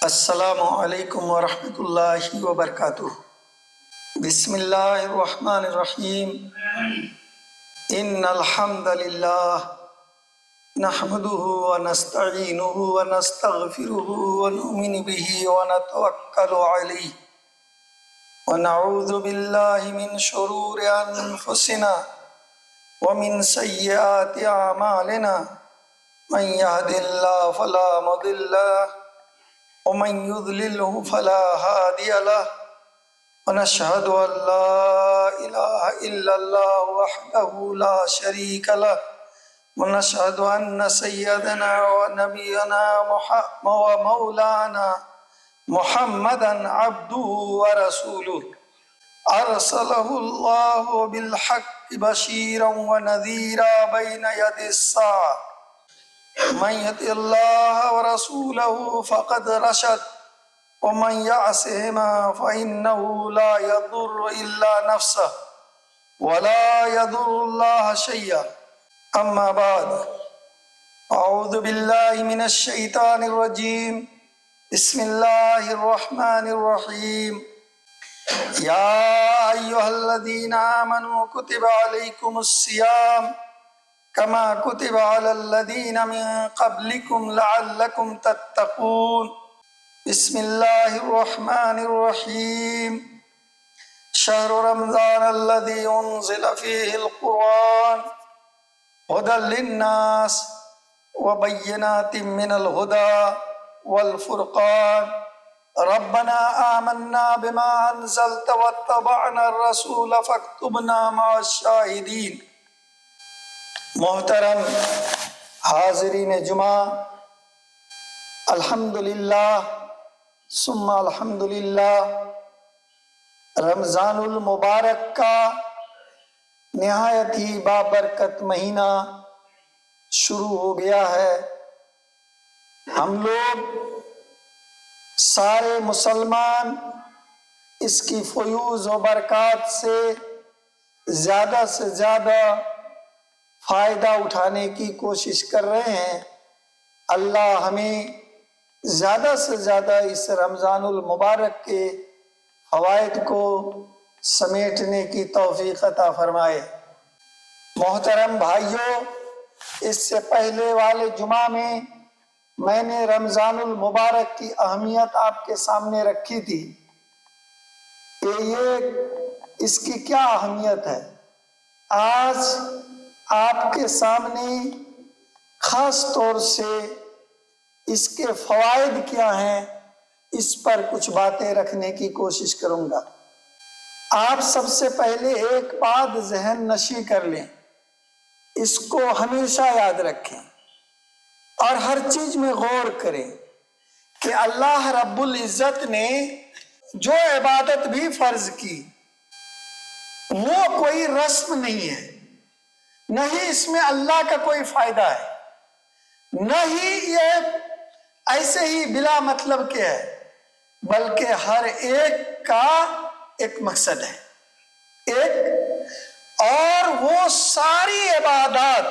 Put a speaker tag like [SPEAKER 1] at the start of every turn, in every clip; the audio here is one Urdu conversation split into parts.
[SPEAKER 1] السلام علیکم ورحمۃ اللہ وبرکاتہ۔ بسم اللہ الرحمن الرحیم۔ ان الحمد للہ نحمده ونستعینه ونستغفره ونؤمن به ونتوکل علیہ ونعوذ باللہ من شرور انفسنا ومن سیئات اعمالنا من يهد الله فلا مضل له ومن يضلله فلا هادي له ونشهد أن لا إله إلا الله وحده لا شريك له ونشهد أن سيدنا ونبينا ومولانا محمدا عبده ورسوله أرسله الله بالحق بشيرا ونذيرا بين يدي الساعة من يطع الله ورسوله فقد رشد ومن يعصهما فإنه لا يضر إلا نفسه ولا يضر الله شيئا أما بعد أعوذ بالله من الشيطان الرجيم بسم الله الرحمن الرحيم يا أيها الذين آمنوا كتب عليكم الصيام كما كتب على الذين من قبلكم لعلكم تتقون بسم الله الرحمن الرحيم شهر رمضان الذي أنزل فيه القرآن هدى للناس وبينات من الهدى والفرقان ربنا آمنا بما أنزلت واتبعنا الرسول فاكتبنا مع الشاهدين۔ محترم حاضرین جمعہ، الحمدللہ ثم الحمدللہ، رمضان المبارک کا نہایت ہی بابرکت مہینہ شروع ہو گیا ہے۔ ہم لوگ سارے مسلمان اس کی فیوز و برکات سے زیادہ فائدہ اٹھانے کی کوشش کر رہے ہیں۔ اللہ ہمیں زیادہ سے زیادہ اس رمضان المبارک کے فوائد کو سمیٹنے کی توفیق عطا فرمائے۔ محترم بھائیوں، اس سے پہلے والے جمعہ میں نے رمضان المبارک کی اہمیت آپ کے سامنے رکھی تھی کہ اس کی کیا اہمیت ہے۔ آج آپ کے سامنے خاص طور سے اس کے فوائد کیا ہیں اس پر کچھ باتیں رکھنے کی کوشش کروں گا۔ آپ سب سے پہلے ایک بات ذہن نشی کر لیں، اس کو ہمیشہ یاد رکھیں اور ہر چیز میں غور کریں کہ اللہ رب العزت نے جو عبادت بھی فرض کی وہ کوئی رسم نہیں ہے، نہ ہی اس میں اللہ کا کوئی فائدہ ہے، نہ ہی یہ ایسے ہی بلا مطلب کے ہے، بلکہ ہر ایک کا ایک مقصد ہے اور وہ ساری عبادات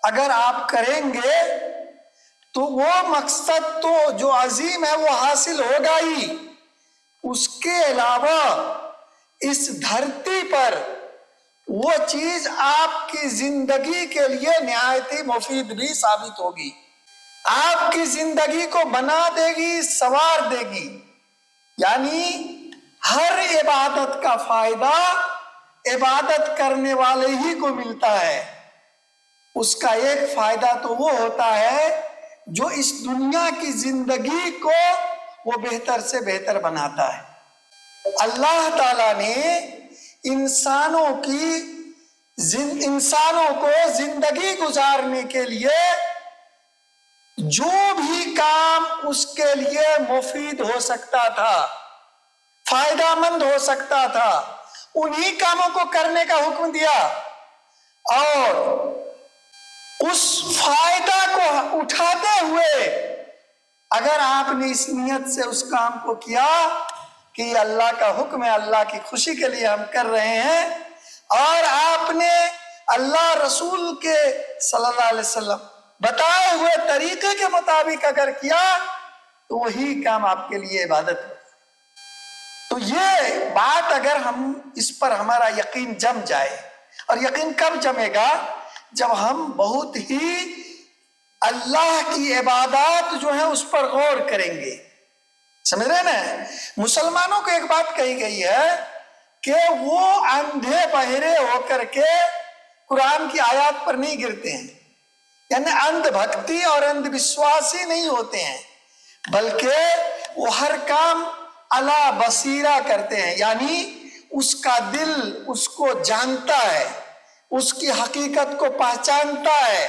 [SPEAKER 1] اگر آپ کریں گے تو وہ مقصد تو جو عظیم ہے وہ حاصل ہوگا ہی، اس کے علاوہ اس دھرتی پر وہ چیز آپ کی زندگی کے لیے نہایت ہی مفید بھی ثابت ہوگی، آپ کی زندگی کو بنا دے گی، سنوار دے گی۔ یعنی ہر عبادت کا فائدہ عبادت کرنے والے ہی کو ملتا ہے۔ اس کا ایک فائدہ تو وہ ہوتا ہے جو اس دنیا کی زندگی کو وہ بہتر سے بہتر بناتا ہے۔ اللہ تعالیٰ نے انسانوں کو زندگی گزارنے کے لیے جو بھی کام اس کے لیے مفید ہو سکتا تھا، فائدہ مند ہو سکتا تھا، انہی کاموں کو کرنے کا حکم دیا، اور اس فائدہ کو اٹھاتے ہوئے اگر آپ نے اس نیت سے اس کام کو کیا کہ یہ اللہ کا حکم ہے، اللہ کی خوشی کے لیے ہم کر رہے ہیں، اور آپ نے اللہ رسول کے صلی اللہ علیہ وسلم بتائے ہوئے طریقے کے مطابق اگر کیا تو وہی کام آپ کے لیے عبادت ہے۔ تو یہ بات اگر ہم اس پر ہمارا یقین جم جائے، اور یقین کب جمے گا؟ جب ہم بہت ہی اللہ کی عبادات جو ہے اس پر غور کریں گے۔ سمجھ رہے ہیں نا؟ مسلمانوں کو ایک بات کہی گئی ہے کہ وہ اندھے بہرے ہو کر کے قرآن کی آیات پر نہیں گرتے ہیں، یعنی اندھ بھکتی اور اندھ وشواسی نہیں ہوتے ہیں، بلکہ وہ ہر کام علی بصیرہ کرتے ہیں، یعنی اس کا دل اس کو جانتا ہے، اس کی حقیقت کو پہچانتا ہے،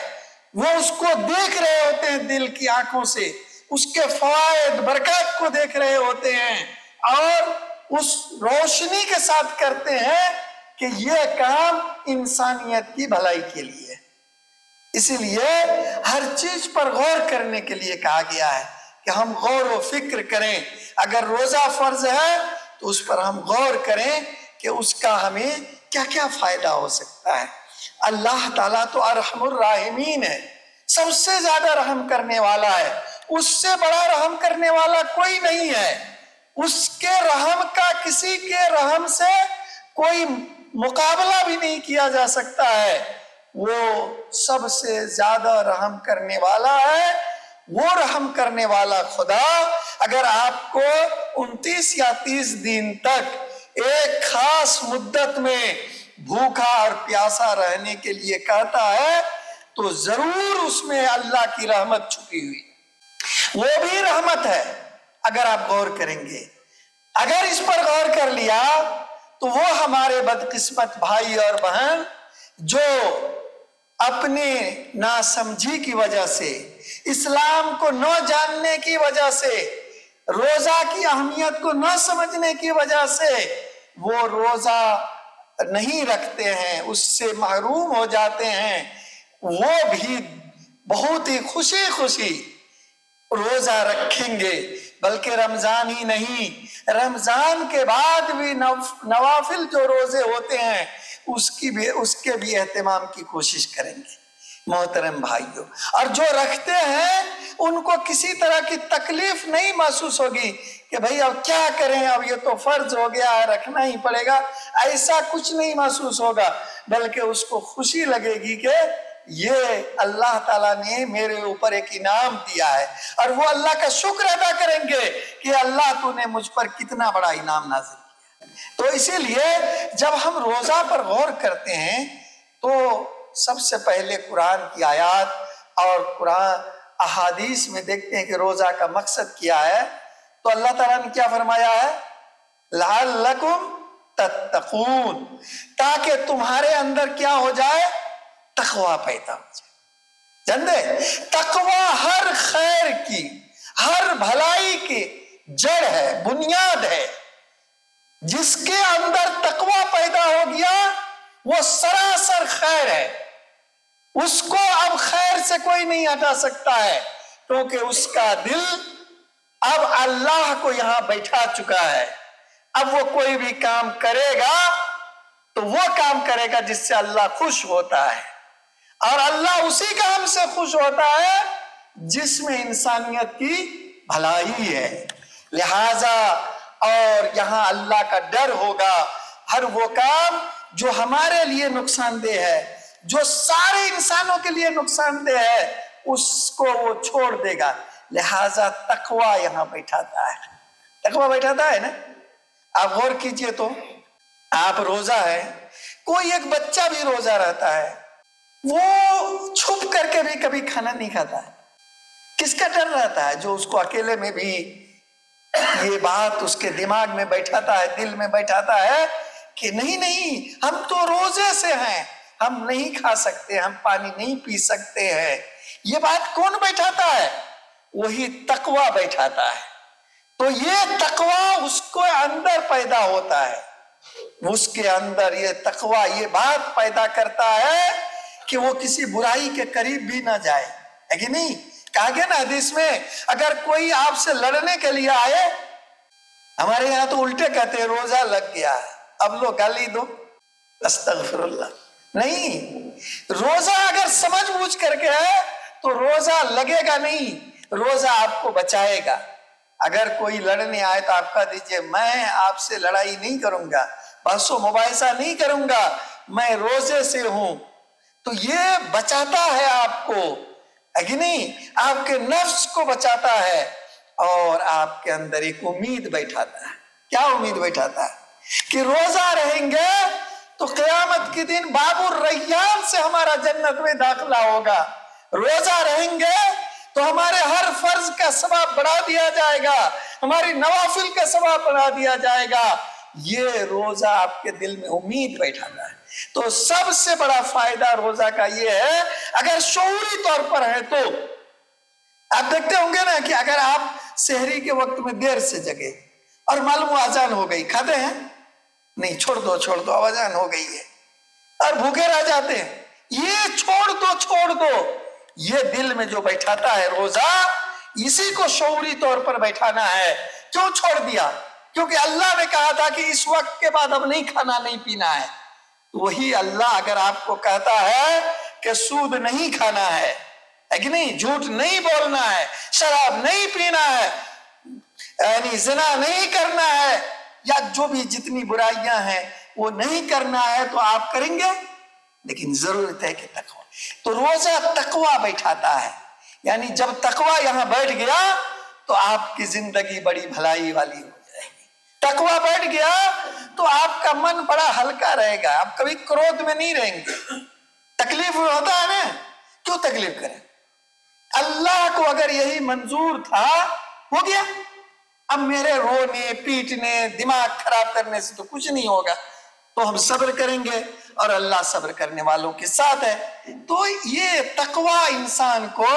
[SPEAKER 1] وہ اس کو دیکھ رہے ہوتے ہیں دل کی آنکھوں سے، اس کے فوائد برکات کو دیکھ رہے ہوتے ہیں، اور اس روشنی کے ساتھ کرتے ہیں کہ یہ کام انسانیت کی بھلائی کے لیے۔ اسی لیے ہر چیز پر غور کرنے کے لیے کہا گیا ہے کہ ہم غور و فکر کریں۔ اگر روزہ فرض ہے تو اس پر ہم غور کریں کہ اس کا ہمیں کیا کیا فائدہ ہو سکتا ہے۔ اللہ تعالیٰ تو ارحم الراحمین ہے، سب سے زیادہ رحم کرنے والا ہے، اس سے بڑا رحم کرنے والا کوئی نہیں ہے، اس کے رحم کا کسی کے رحم سے کوئی مقابلہ بھی نہیں کیا جا سکتا ہے۔ وہ سب سے زیادہ رحم کرنے والا ہے۔ وہ رحم کرنے والا خدا اگر آپ کو 29 یا 30 دن تک ایک خاص مدت میں بھوکا اور پیاسا رہنے کے لیے کہتا ہے تو ضرور اس میں اللہ کی رحمت چھپی ہوئی، وہ بھی رحمت ہے اگر آپ غور کریں گے۔ اگر اس پر غور کر لیا تو وہ ہمارے بدقسمت بھائی اور بہن جو اپنے ناسمجھی کی وجہ سے، اسلام کو نہ جاننے کی وجہ سے، روزہ کی اہمیت کو نہ سمجھنے کی وجہ سے وہ روزہ نہیں رکھتے ہیں، اس سے محروم ہو جاتے ہیں، وہ بھی بہت ہی خوشی خوشی روزہ رکھیں گے۔ بلکہ رمضان ہی نہیں، رمضان کے بعد بھی نوافل جو روزے ہوتے ہیں اس کے بھی اہتمام کی کوشش کریں گے محترم بھائیوں۔ اور جو رکھتے ہیں ان کو کسی طرح کی تکلیف نہیں محسوس ہوگی کہ بھئی اب کیا کریں، اب یہ تو فرض ہو گیا ہے، رکھنا ہی پڑے گا، ایسا کچھ نہیں محسوس ہوگا، بلکہ اس کو خوشی لگے گی کہ یہ اللہ تعالیٰ نے میرے اوپر ایک انعام دیا ہے، اور وہ اللہ کا شکر ادا کریں گے کہ اللہ تو نے مجھ پر کتنا بڑا انعام نازل کیا۔ تو اسی لیے جب ہم روزہ پر غور کرتے ہیں تو سب سے پہلے قرآن کی آیات اور قرآن احادیث میں دیکھتے ہیں کہ روزہ کا مقصد کیا ہے۔ تو اللہ تعالیٰ نے کیا فرمایا ہے؟ لعلکم تتقون، تاکہ تمہارے اندر کیا ہو جائے؟ تقوی پیدا ہو جائے۔ جاندے تقوی ہر خیر کی، ہر بھلائی کی جڑ ہے، بنیاد ہے۔ جس کے اندر تقوی پیدا ہو گیا وہ سراسر خیر ہے، اس کو اب خیر سے کوئی نہیں ہٹا سکتا ہے، کیونکہ اس کا دل اب اللہ کو یہاں بیٹھا چکا ہے۔ اب وہ کوئی بھی کام کرے گا تو وہ کام کرے گا جس سے اللہ خوش ہوتا ہے، اور اللہ اسی کام سے خوش ہوتا ہے جس میں انسانیت کی بھلائی ہے۔ لہذا اور یہاں اللہ کا ڈر ہوگا، ہر وہ کام جو ہمارے لیے نقصان دہ ہے، جو سارے انسانوں کے لیے نقصان دہ ہے، اس کو وہ چھوڑ دے گا۔ لہذا تقوی یہاں بیٹھاتا ہے، تقوی بیٹھاتا ہے نا۔ آپ غور کیجئے تو آپ روزہ ہے، کوئی ایک بچہ بھی روزہ رہتا ہے، وہ چھپ کر کے بھی کبھی کھانا نہیں کھاتا ہے۔ کس کا ڈر رہتا ہے؟ جو اس کو اکیلے میں بھی یہ بات اس کے دماغ میں بیٹھاتا ہے، دل میں بیٹھاتا ہے کہ نہیں ہم تو روزے سے ہیں، ہم نہیں کھا سکتے، ہم پانی نہیں پی سکتے ہیں۔ یہ بات کون بیٹھاتا ہے؟ وہی تقوی بیٹھاتا ہے۔ تو یہ تقوی اس کو اندر پیدا ہوتا ہے، اس کے اندر یہ تقوی یہ بات پیدا کرتا ہے کہ وہ کسی برائی کے قریب بھی نہ جائے، ہے کہ نہیں؟ کہا گیا نا حدیث میں، اگر کوئی آپ سے لڑنے کے لیے آئے، ہمارے یہاں تو الٹے کہتے ہیں روزہ لگ گیا ہے، اب لو گالی دو، استغفر اللہ۔ نہیں، روزہ اگر سمجھ بوجھ کر کے ہے تو روزہ لگے گا نہیں، روزہ آپ کو بچائے گا۔ اگر کوئی لڑنے آئے تو آپ کہہ دیجئے میں آپ سے لڑائی نہیں کروں گا، بحث و مباحثہ نہیں کروں گا، میں روزے سے ہوں. تو یہ بچاتا ہے آپ کو، ہے کہ نہیں؟ آپ کے نفس کو بچاتا ہے اور آپ کے اندر ایک امید بیٹھاتا ہے. کیا امید بیٹھاتا ہے؟ کہ روزہ رہیں گے تو قیامت کے دن باب الریان سے ہمارا جنت میں داخلہ ہوگا. روزہ رہیں گے تو ہمارے ہر فرض کا ثواب بڑھا دیا جائے گا، ہماری نوافل کا ثواب بڑھا دیا جائے گا. یہ روزہ آپ کے دل میں امید بیٹھاتا ہے. تو سب سے بڑا فائدہ روزہ کا یہ ہے، اگر شعوری طور پر ہے تو آپ دیکھتے ہوں گے نا کہ اگر آپ سحری کے وقت میں دیر سے جگے اور معلوم اذان ہو گئی، کھاتے ہیں؟ نہیں، چھوڑ دو اب اذان ہو گئی ہے، اور بھوکے رہ جاتے ہیں. یہ چھوڑ دو. یہ دل میں جو بیٹھاتا ہے روزہ، اسی کو شعوری طور پر بیٹھانا ہے. کیوں چھوڑ دیا؟ کیونکہ اللہ نے کہا تھا کہ اس وقت کے بعد اب نہیں کھانا نہیں پینا ہے. وہی اللہ اگر آپ کو کہتا ہے کہ سود نہیں کھانا ہے کہ نہیں، جھوٹ نہیں بولنا ہے، شراب نہیں پینا ہے، یعنی زنا نہیں کرنا ہے، یا جو بھی جتنی برائیاں ہیں وہ نہیں کرنا ہے، تو آپ کریں گے. لیکن ضرورت ہے کہ تقوی. تو روزہ تقوی بیٹھاتا ہے. یعنی جب تقوی یہاں بیٹھ گیا تو آپ کی زندگی بڑی بھلائی والی ہو جائے گی. تقوی بیٹھ گیا تو آپ کا من بڑا ہلکا رہے گا، آپ کبھی کرودھ میں نہیں رہیں گے. تکلیف ہوتا ہے نا، کیوں تکلیف کریں؟ اللہ کو اگر یہی منظور تھا، ہو گیا. اب میرے رونے پیٹنے دماغ خراب کرنے سے تو کچھ نہیں ہوگا. تو ہم صبر کریں گے اور اللہ صبر کرنے والوں کے ساتھ ہے. تو یہ تقوی انسان کو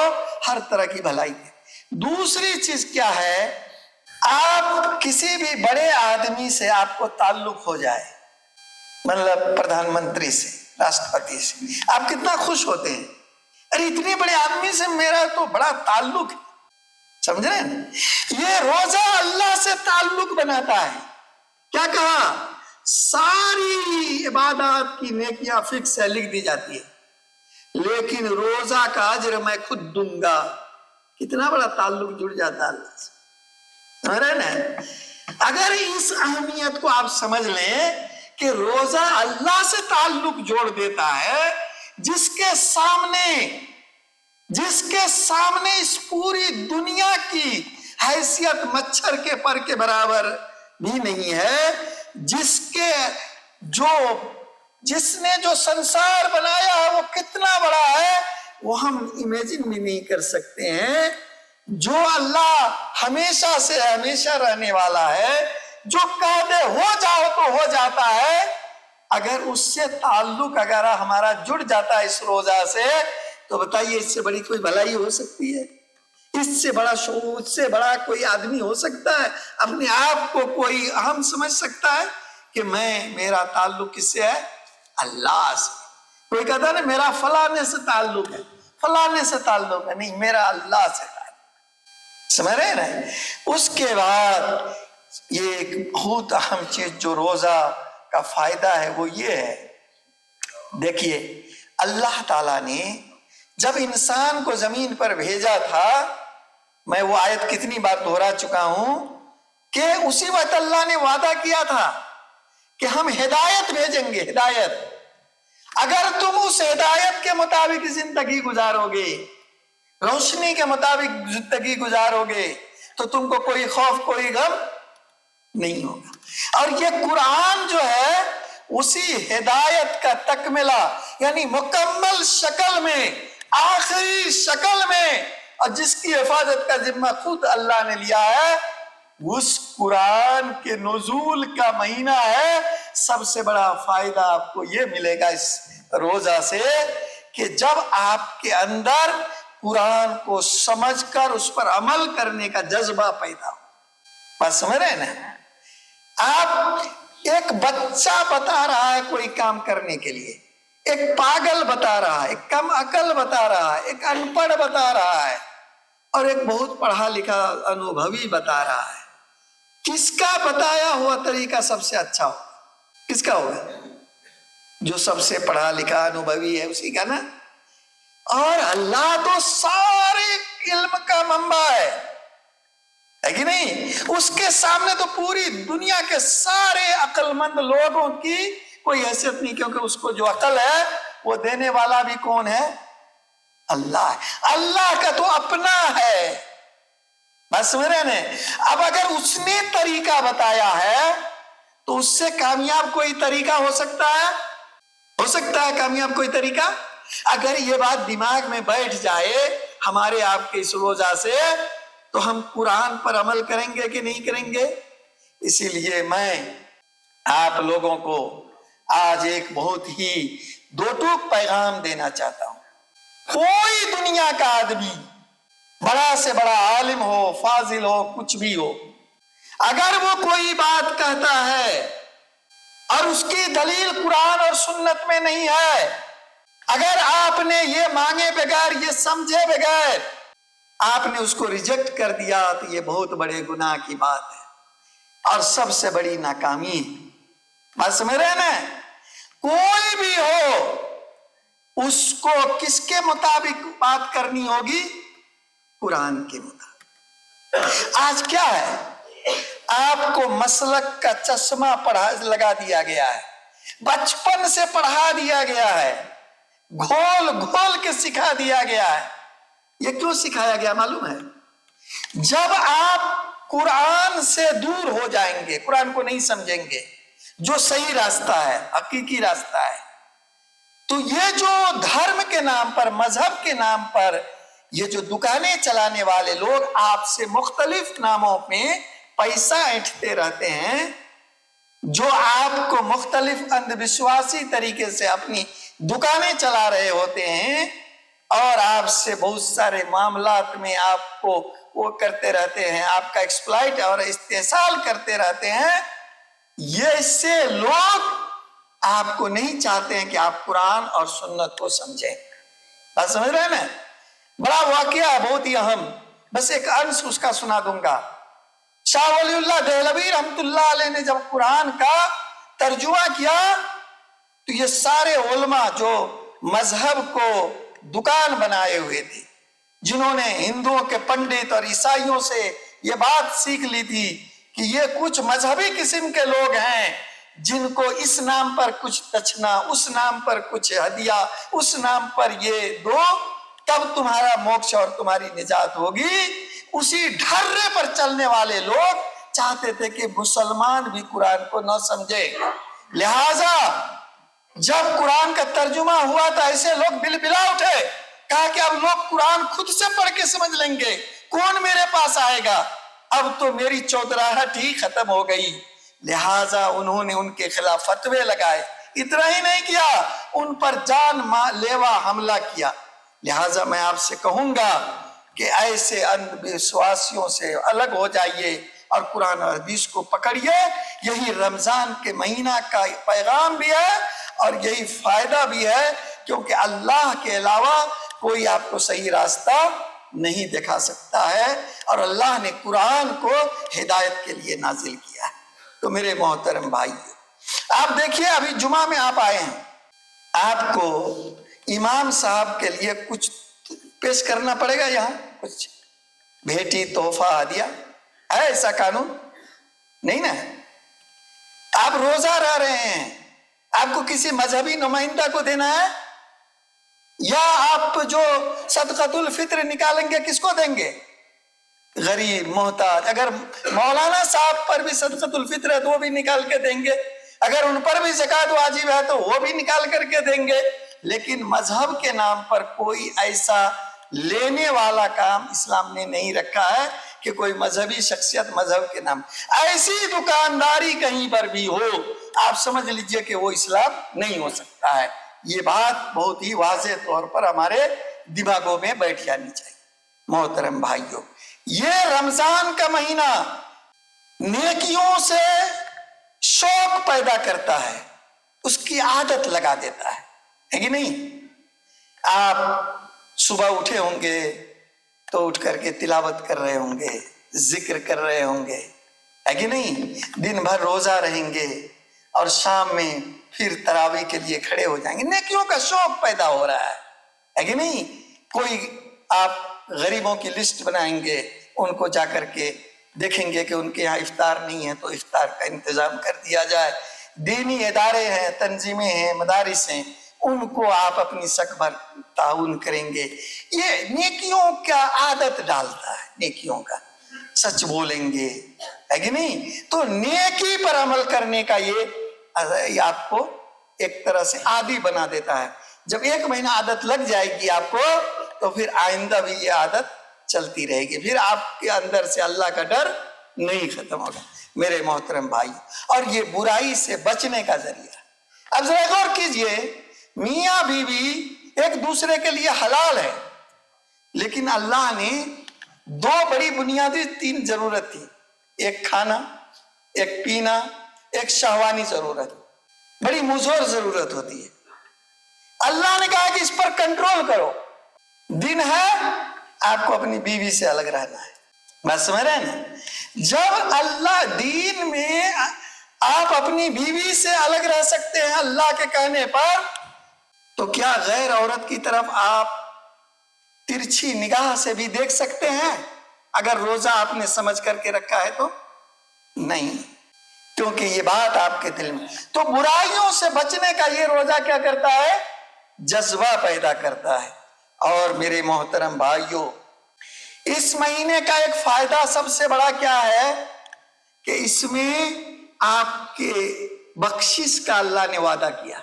[SPEAKER 1] ہر طرح کی بھلائی ہے. دوسری چیز کیا ہے؟ آپ کسی بھی بڑے آدمی سے آپ کو تعلق ہو جائے، مطلب پردھان منتری سے، راشٹرپتی سے، آپ کتنا خوش ہوتے ہیں، ارے اتنے بڑے آدمی سے میرا تو بڑا تعلق ہے. سمجھ رہے ہیں؟ یہ روزہ اللہ سے تعلق بناتا ہے. کیا کہا؟ ساری عبادات کی نیکیاں فکس ہے، لکھ دی جاتی ہے، لیکن روزہ کا اجر میں خود دوں گا. کتنا بڑا تعلق جڑ جاتا ہے اللہ سے. سمجھ رہے نا؟ اگر اس اہمیت کو آپ سمجھ لیں کہ روزہ اللہ سے تعلق جوڑ دیتا ہے، جس کے سامنے اس پوری دنیا کی حیثیت مچھر کے پر کے برابر بھی نہیں ہے، جس نے جو سنسار بنایا ہے وہ کتنا بڑا ہے وہ ہم امیجن بھی نہیں کر سکتے ہیں. جو اللہ ہمیشہ سے ہمیشہ رہنے والا ہے، جو کہہ دے ہو جاؤ تو ہو جاتا ہے، اگر اس سے تعلق اگر ہمارا جڑ جاتا ہے اس روزہ سے، تو بتائیے اس سے بڑی کوئی بھلائی ہو سکتی ہے؟ اس سے بڑا شعور، اس سے بڑا کوئی آدمی ہو سکتا ہے؟ اپنے آپ کو کوئی اہم سمجھ سکتا ہے کہ میرا تعلق کس سے ہے؟ اللہ سے. کوئی کہتا ہے نا میرا فلانے سے تعلق ہے، فلانے سے تعلق ہے، نہیں، میرا اللہ سے تعلق. سمجھ رہے نا؟ اس کے بعد یہ ایک بہت اہم چیز جو روزہ کا فائدہ ہے وہ یہ ہے. دیکھیے، اللہ تعالیٰ نے جب انسان کو زمین پر بھیجا تھا، میں وہ آیت کتنی بار دہرا چکا ہوں کہ اسی وقت اللہ نے وعدہ کیا تھا کہ ہم ہدایت بھیجیں گے. ہدایت، اگر تم اس ہدایت کے مطابق زندگی گزارو گے، روشنی کے مطابق زندگی گزارو گے، تو تم کو کوئی خوف کوئی غم نہیں ہوگا. اور یہ قرآن جو ہے اسی ہدایت کا تکملہ، یعنی مکمل شکل میں، آخری شکل میں، اور جس کی حفاظت کا ذمہ خود اللہ نے لیا ہے. اس قرآن کے نزول کا مہینہ ہے. سب سے بڑا فائدہ آپ کو یہ ملے گا اس روزہ سے کہ جب آپ کے اندر قرآن کو سمجھ کر اس پر عمل کرنے کا جذبہ پیدا ہو. بات سمجھ رہے ہیں نا؟ آپ ایک بچہ بتا رہا ہے کوئی کام کرنے کے لیے، ایک پاگل بتا رہا ہے، ایک کم عقل بتا رہا ہے، ایک ان پڑھ بتا رہا ہے، اور ایک بہت پڑھا لکھا انوبھوی بتا رہا ہے. کس کا بتایا ہوا طریقہ سب سے اچھا ہوگا؟ کس کا ہوگا؟ جو سب سے پڑھا لکھا انوبھوی ہے اسی کا نا. اور اللہ تو سارے علم کا منبع ہے. ہے کہ نہیں؟ اس کے سامنے تو پوری دنیا کے سارے عقل مند لوگوں کی کوئی حیثیت نہیں، کیونکہ اس کو جو عقل ہے وہ دینے والا بھی کون ہے؟ اللہ ہے۔ اللہ کا تو اپنا ہے، بس سمجھ رہے ہیں؟ اب اگر اس نے طریقہ بتایا ہے تو اس سے کامیاب کوئی طریقہ ہو سکتا ہے؟ ہو سکتا ہے کامیاب کوئی طریقہ؟ اگر یہ بات دماغ میں بیٹھ جائے ہمارے آپ کے اس روزہ سے، تو ہم قرآن پر عمل کریں گے کہ نہیں کریں گے؟ اسی لیے میں آپ لوگوں کو آج ایک بہت ہی دو ٹوک پیغام دینا چاہتا ہوں۔ کوئی دنیا کا آدمی، بڑا سے بڑا عالم ہو، فاضل ہو، کچھ بھی ہو، اگر وہ کوئی بات کہتا ہے اور اس کی دلیل قرآن اور سنت میں نہیں ہے، اگر آپ نے یہ مانگے بغیر، یہ سمجھے بغیر آپ نے اس کو ریجیکٹ کر دیا، تو یہ بہت بڑے گناہ کی بات ہے اور سب سے بڑی ناکامی ہے۔ بات سمجھ رہے ہیں نا؟ کوئی بھی ہو، اس کو کس کے مطابق بات کرنی ہوگی؟ قرآن کے مطابق۔ آج کیا ہے؟ آپ کو مسلک کا چشمہ لگا دیا گیا ہے، بچپن سے پڑھا دیا گیا ہے، گھول گھول کے سکھا دیا گیا ہے۔ یہ کیوں سکھایا گیا معلوم ہے؟ جب آپ قرآن سے دور ہو جائیں گے، قرآن کو نہیں سمجھیں گے، جو صحیح راستہ ہے، حقیقی راستہ ہے، تو یہ جو دھرم کے نام پر، مذہب کے نام پر یہ جو دکانیں چلانے والے لوگ آپ سے مختلف ناموں میں پیسہ اینٹھتے رہتے ہیں، جو آپ کو مختلف اندھ وشواسی طریقے سے اپنی دکانیں چلا رہے ہوتے ہیں اور آپ سے بہت سارے معاملات میں آپ کو وہ کرتے رہتے ہیں، آپ کا ایکسپلائٹ اور استحصال کرتے رہتے ہیں، یہ سے لوگ آپ کو نہیں چاہتے ہیں کہ آپ قرآن اور سنت کو سمجھیں۔ بات سمجھ رہے ہیں نا؟ بڑا واقعہ ہے، بہت ہی اہم، بس ایک انش اس کا سنا دوں گا۔ شاہ ولی اللہ دہلوی رحمت اللہ علیہ نے جب قرآن کا ترجمہ کیا تو یہ سارے علماء جو مذہب کو دکان بنائے ہوئے تھے، جنہوں نے ہندوؤں کے پنڈت اور عیسائیوں سے یہ بات سیکھ لی تھی کہ یہ کچھ مذہبی قسم کے لوگ ہیں جن کو اس نام پر کچھ دچھنا، اس نام پر کچھ ہدیہ، اس نام پر یہ دو، تب تمہارا موکش اور تمہاری نجات ہوگی۔ اسی ڈھرے پر چلنے والے لوگ چاہتے تھے کہ مسلمان بھی قرآن کو نہ سمجھے، لہذا جب قرآن کا ترجمہ ہوا تو ایسے لوگ بل بلا اٹھے، کہا کہ اب لوگ قرآن خود سے پڑھ کے سمجھ لیں گے، کون میرے پاس آئے گا؟ اب تو میری چودراہٹ ہی ختم ہو گئی۔ لہٰذا انہوں نے ان کے خلاف فتوے لگائے، اتنا ہی نہیں کیا، ان پر جان لیوا حملہ کیا۔ لہٰذا میں آپ سے کہوں گا کہ ایسے اندھ وشواسیوں سے الگ ہو جائیے اور قرآن اور حدیث کو پکڑیے۔ یہی رمضان کے مہینہ کا پیغام بھی ہے اور یہی فائدہ بھی ہے، کیونکہ اللہ کے علاوہ کوئی آپ کو صحیح راستہ نہیں دکھا سکتا ہے، اور اللہ نے قرآن کو ہدایت کے لیے نازل کیا ہے۔ تو میرے محترم بھائی، آپ دیکھیے ابھی جمعہ میں آپ آئے ہیں، آپ کو امام صاحب کے لیے کچھ پیش کرنا پڑے گا، یہاں کچھ بھیٹی، تحفہ، ہدیہ ہے؟ ایسا قانون نہیں نا؟ آپ روزہ رہ رہے ہیں، آپ کو کسی مذہبی نمائندہ کو دینا ہے، یا آپ جو صدقۃ الفطر نکالیں گے کس کو دیں گے؟ غریب، محتاج۔ اگر مولانا صاحب پر بھی صدقۃ الفطر ہے تو وہ بھی نکال کے دیں گے، اگر ان پر بھی زکوٰۃ واجب ہے تو وہ بھی نکال کر کے دیں گے۔ لیکن مذہب کے نام پر کوئی ایسا لینے والا کام اسلام نے نہیں رکھا ہے کہ کوئی مذہبی شخصیت مذہب کے نام، ایسی دکانداری کہیں پر بھی ہو، آپ سمجھ لیجئے کہ وہ اسلام نہیں ہو سکتا ہے۔ یہ بات بہت ہی واضح طور پر ہمارے دماغوں میں بیٹھ جانی چاہیے۔ محترم بھائیوں، یہ رمضان کا مہینہ نیکیوں سے شوق پیدا کرتا ہے، اس کی عادت لگا دیتا ہے کہ نہیں؟ آپ صبح اٹھے ہوں گے تو اٹھ کر کے تلاوت کر رہے ہوں گے، ذکر کر رہے ہوں گے، ہے کہ نہیں؟ دن بھر روزہ رہیں گے اور شام میں پھر تراویح کے لیے کھڑے ہو جائیں گے، نیکیوں کا شوق پیدا ہو رہا ہے کہ نہیں؟ کوئی آپ غریبوں کی لسٹ بنائیں گے، ان کو جا کر کے دیکھیں گے کہ ان کے یہاں افطار نہیں ہے تو افطار کا انتظام کر دیا جائے. دینی ادارے ہیں، تنظیمیں ہیں، مدارس ہیں، ان کو آپ اپنی سک بھر تعاون کریں گے. یہ نیکیوں کا عادت ڈالتا ہے، نیکیوں کا. سچ بولیں گے، ہے کہ نہیں؟ تو نیکی پر عمل کرنے کا یہ آپ کو ایک طرح سے عادی بنا دیتا ہے. جب 1 مہینہ عادت لگ جائے گی آپ کو تو پھر آئندہ بھی یہ عادت چلتی رہے گی. پھر آپ کے اندر سے اللہ کا ڈر نہیں ختم ہوگا میرے محترم بھائی. اور یہ برائی سے بچنے کا ذریعہ. اب ذرا غور کیجئے، میاں بیوی ایک دوسرے کے لیے حلال ہے، لیکن اللہ نے 2 بڑی بنیادی 3 ضرورت تھی. ایک کھانا، ایک پینا، ایک شہوانی ضرورت. بڑی مضر ضرورت ہوتی ہے. اللہ نے کہا کہ اس پر کنٹرول کرو. دن ہے آپ کو اپنی بیوی سے الگ رہنا ہے. بات سمجھ رہے ہیں نا؟ جب اللہ دین میں آپ اپنی بیوی سے الگ رہ سکتے ہیں اللہ کے کہنے پر، تو کیا غیر عورت کی طرف آپ ترچھی نگاہ سے بھی دیکھ سکتے ہیں اگر روزہ آپ نے سمجھ کر کے رکھا ہے تو؟ نہیں، کیونکہ یہ بات آپ کے دل میں. تو برائیوں سے بچنے کا یہ روزہ کیا کرتا ہے؟ جذبہ پیدا کرتا ہے. اور میرے محترم بھائیوں، اس مہینے کا ایک فائدہ سب سے بڑا کیا ہے کہ اس میں آپ کے بخشش کا اللہ نے وعدہ کیا.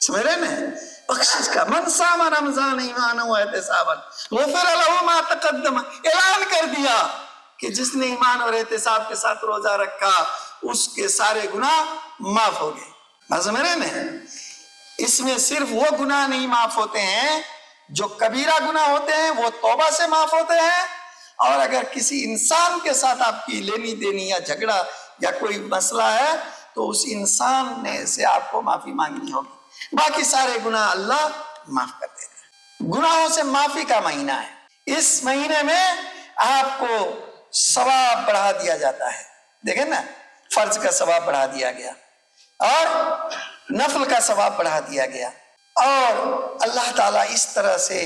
[SPEAKER 1] سمجھ رہے نا؟ بخشش کا. من صام رمضان ایمانا و احتسابا غفر له ما تقدم. اعلان کر دیا کہ جس نے ایمان اور احتساب کے ساتھ روزہ رکھا اس کے سارے گناہ معاف ہو گئے. سمجھ رہے نا؟ اس میں صرف وہ گناہ نہیں معاف ہوتے ہیں جو کبیرہ گناہ ہوتے ہیں، وہ توبہ سے معاف ہوتے ہیں. اور اگر کسی انسان کے ساتھ آپ کی لینی دینی یا جھگڑا یا کوئی مسئلہ ہے تو اس انسان نے سے آپ کو معافی مانگنی ہوگی. باقی سارے گناہ اللہ معاف کر دیتا ہے. گناہوں سے معافی کا مہینہ ہے. اس مہینے میں آپ کو ثواب بڑھا دیا جاتا ہے. دیکھیں نا، فرض کا ثواب بڑھا دیا گیا اور نفل کا ثواب بڑھا دیا گیا. اور اللہ تعالیٰ اس طرح سے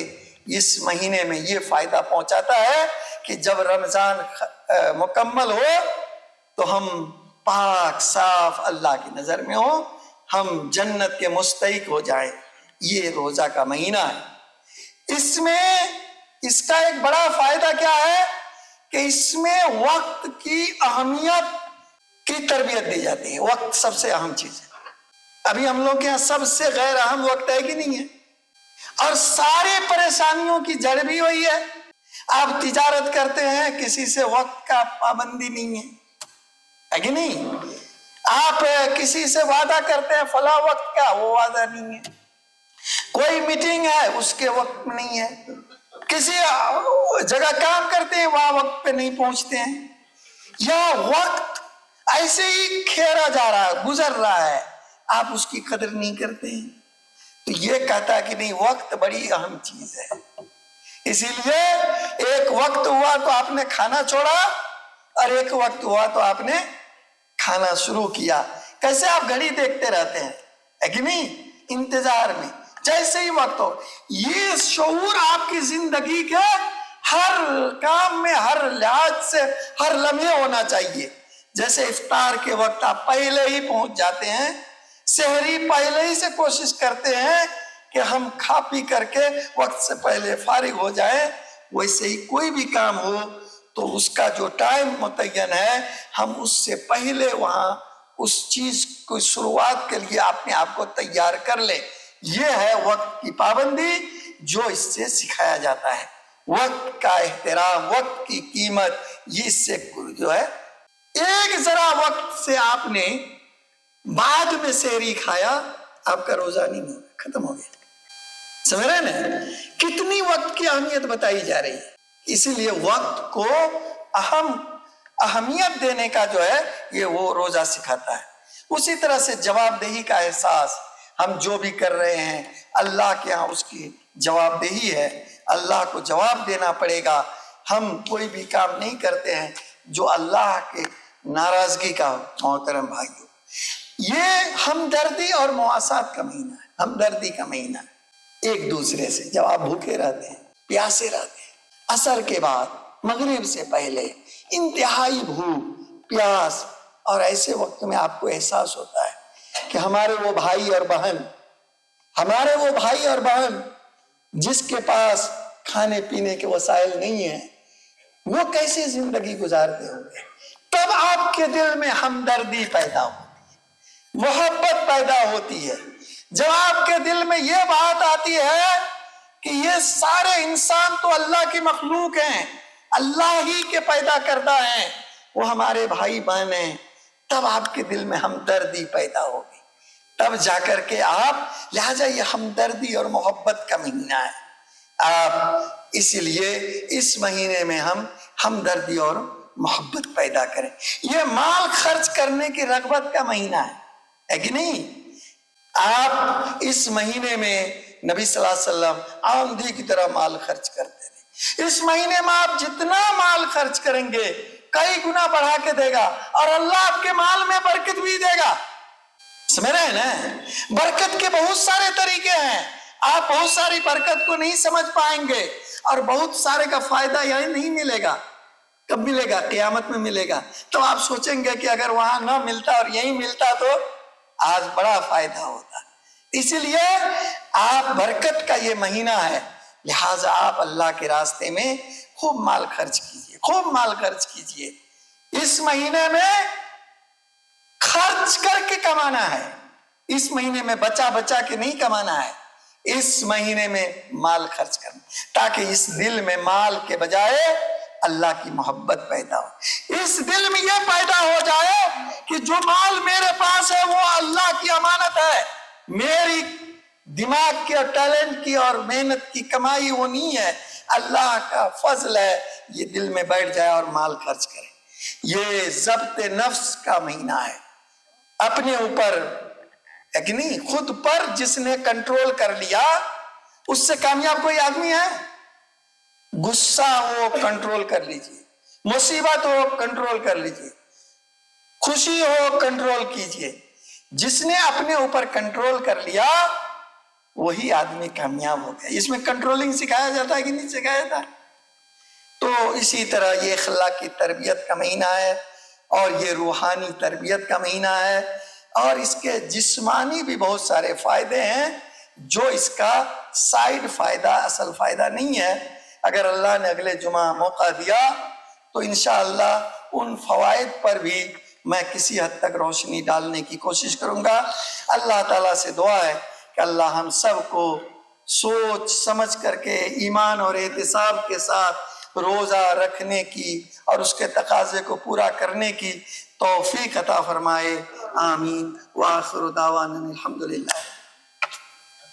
[SPEAKER 1] اس مہینے میں یہ فائدہ پہنچاتا ہے کہ جب رمضان مکمل ہو تو ہم پاک صاف اللہ کی نظر میں ہوں، ہم جنت کے مستحق ہو جائیں. یہ روزہ کا مہینہ ہے. اس میں اس کا ایک بڑا فائدہ کیا ہے کہ اس میں وقت کی اہمیت کی تربیت دی جاتی ہے. وقت سب سے اہم چیز ہے. ابھی ہم لوگ کے یہاں سب سے غیر اہم وقت ہے کہ نہیں ہے؟ اور سارے پریشانیوں کی جڑ بھی وہی ہے. آپ تجارت کرتے ہیں، کسی سے وقت کا پابندی نہیں ہے کہ نہیں؟ آپ کسی سے وعدہ کرتے ہیں فلاں وقت کا، وہ وعدہ نہیں ہے. کوئی میٹنگ ہے اس کے وقت نہیں ہے. کسی جگہ کام کرتے ہیں وہاں وقت پہ نہیں پہنچتے ہیں. یا وقت ایسے ہی کھیرا جا رہا ہے، گزر رہا ہے، آپ اس کی قدر نہیں کرتے ہیں. تو یہ کہتا ہے کہ نہیں، وقت بڑی اہم چیز ہے. اسی لیے ایک وقت ہوا تو آپ نے کھانا چھوڑا اور ایک وقت ہوا تو آپ نے کھانا شروع کیا. کیسے آپ گھڑی دیکھتے رہتے ہیں، ہے کہ نہیں؟ انتظار میں جیسے ہی وقت ہو. یہ شعور آپ کی زندگی کے ہر کام میں، ہر لحاظ سے، ہر لمحے ہونا چاہیے. جیسے افطار کے وقت آپ پہلے ہی پہنچ جاتے ہیں، سحری پہلے ہی سے کوشش کرتے ہیں کہ ہم کھا پی کر کے وقت سے پہلے فارغ ہو جائیں. ویسے ہی کوئی بھی کام ہو تو اس کا جو ٹائم متعین ہے، ہم اس سے پہلے وہاں اس چیز کو شروعات کے لیے اپنے آپ کو تیار کر لیں. یہ ہے وقت کی پابندی جو اس سے سکھایا جاتا ہے. وقت کا احترام، وقت کی قیمت، یہ اس سے جو ہے. ایک ذرا وقت سے آپ نے بعد میں سحری کھایا، آپ کا روزہ نہیں ہوا، ختم ہو گیا. سمجھ رہے نا کتنی وقت کی اہمیت بتائی جا رہی ہے. اسی لیے وقت کو اہمیت دینے کا جو ہے یہ وہ روزہ سکھاتا ہے. اسی طرح سے جواب دہی کا احساس. ہم جو بھی کر رہے ہیں اللہ کے ہاں اس کی جواب دہی ہے، اللہ کو جواب دینا پڑے گا. ہم کوئی بھی کام نہیں کرتے ہیں جو اللہ کے ناراضگی کا ہو. محترم بھائیو، یہ ہمدردی اور مواسات کا مہینہ ہے. ہمدردی کا مہینہ ہے ایک دوسرے سے. جب آپ بھوکے رہتے ہیں، پیاسے رہتے ہیں، عصر کے بعد، مغرب سے پہلے انتہائی بھوک پیاس، اور ایسے وقت میں آپ کو احساس ہوتا ہے کہ ہمارے وہ بھائی اور بہن جس کے پاس کھانے پینے کے وسائل نہیں ہیں، وہ کیسے زندگی گزارتے ہوں گے۔ تب آپ کے دل میں ہمدردی پیدا ہوتی ہے، محبت پیدا ہوتی ہے۔ جب آپ کے دل میں یہ بات آتی ہے کہ یہ سارے انسان تو اللہ کی مخلوق ہیں، اللہ ہی کے پیدا کردہ ہیں، وہ ہمارے بھائی بہن ہیں، تب آپ کے دل میں ہمدردی پیدا ہوگی۔ تب جا کر کے آپ، لہذا یہ ہمدردی اور محبت کا مہینہ ہے۔ آپ اس لیے اس مہینے میں ہم ہمدردی اور محبت پیدا کریں۔ یہ مال خرچ کرنے کی رغبت کا مہینہ ہے کہ نہیں؟ آپ اس مہینے میں نبی صلی اللہ علیہ وسلم آندھی کی طرح مال خرچ کرتے تھے۔ اس مہینے میں آپ جتنا مال خرچ کریں گے کئی گنا بڑھا کے دے گا، اور اللہ آپ کے مال میں برکت بھی دے گا۔ سمجھ رہے ہیں نا؟ برکت کے بہت سارے طریقے ہیں، آپ بہت ساری برکت کو نہیں سمجھ پائیں گے، اور بہت سارے کا فائدہ یہی نہیں ملے گا۔ کب ملے گا؟ قیامت میں ملے گا۔ تو آپ سوچیں گے کہ اگر وہاں نہ ملتا اور یہی ملتا تو آج بڑا فائدہ ہوتا۔ اسی لیے آپ، برکت کا یہ مہینہ ہے، لہٰذا آپ اللہ کے راستے میں خوب مال خرچ کیجئے، خوب مال خرچ کیجئے۔ اس مہینے میں خرچ کر کے کمانا ہے، اس مہینے میں بچا کے نہیں کمانا ہے، اس مہینے میں مال خرچ کرنا، تاکہ اس دل میں مال کے بجائے اللہ کی محبت پیدا ہو۔ اس دل میں یہ پیدا ہو جائے کہ جو مال میرے پاس ہے وہ اللہ کی امانت ہے، میری دماغ کی اور ٹیلنٹ کی اور محنت کی کمائی وہ نہیں ہے، اللہ کا فضل ہے، یہ دل میں بیٹھ جائے اور مال خرچ کرے۔ یہ ضبط نفس کا مہینہ ہے، اپنے اوپر ہے کہ نہیں، خود پر جس نے کنٹرول کر لیا اس سے کامیاب کوئی آدمی ہے؟ غصہ ہو کنٹرول کر لیجئے، مصیبت ہو کنٹرول کر لیجئے، خوشی ہو کنٹرول کیجئے۔ جس نے اپنے اوپر کنٹرول کر لیا وہی آدمی کامیاب ہو گیا۔ اس میں کنٹرولنگ سکھایا جاتا ہے کہ نہیں سکھایا جاتا؟ تو اسی طرح یہ اخلاقی تربیت کا مہینہ ہے، اور یہ روحانی تربیت کا مہینہ ہے، اور اس کے جسمانی بھی بہت سارے فائدے ہیں جو اس کا سائیڈ فائدہ، اصل فائدہ نہیں ہے۔ اگر اللہ نے اگلے جمعہ موقع دیا تو انشاءاللہ ان فوائد پر بھی میں کسی حد تک روشنی ڈالنے کی کوشش کروں گا۔ اللہ تعالیٰ سے دعا ہے کہ اللہ ہم سب کو سوچ سمجھ کر کے ایمان اور احتساب کے ساتھ روزہ رکھنے کی اور اس کے تقاضے کو پورا کرنے کی توفیق عطا فرمائے۔ آمین۔ وآخر دعوانا الحمدللہ۔